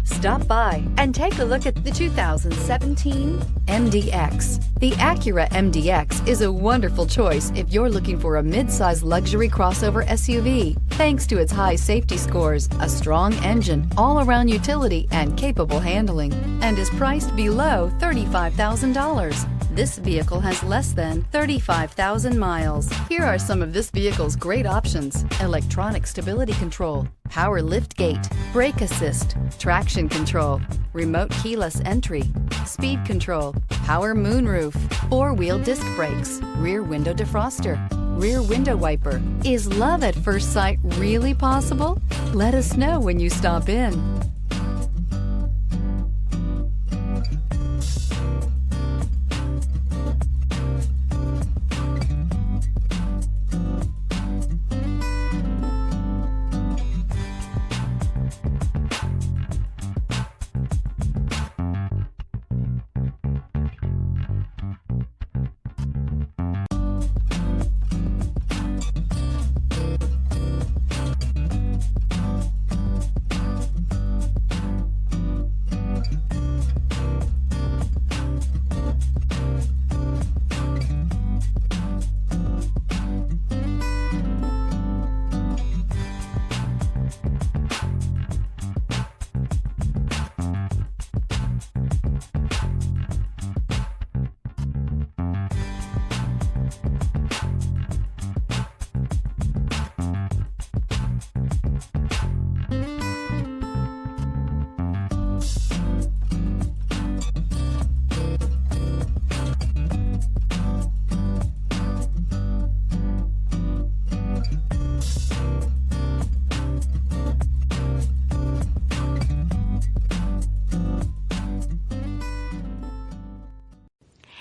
Stop by and take a look at the 2017 MDX. The Acura MDX is a wonderful choice if you're looking for a mid-size luxury crossover SUV. Thanks to its high safety scores, a strong engine, all-around utility, and capable handling, and is priced below $35,000. This vehicle has less than 35,000 miles. Here are some of this vehicle's great options: electronic stability control, power liftgate, brake assist, traction control, remote keyless entry, speed control, power moonroof, four-wheel disc brakes, rear window defroster, rear window wiper. Is love at first sight really possible? Let us know when you stop in.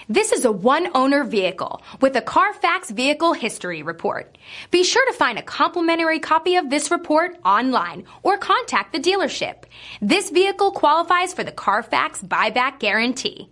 This is a one-owner vehicle with a Carfax Vehicle History Report. Be sure to find a complimentary copy of this report online or contact the dealership. This vehicle qualifies for the Carfax Buyback Guarantee.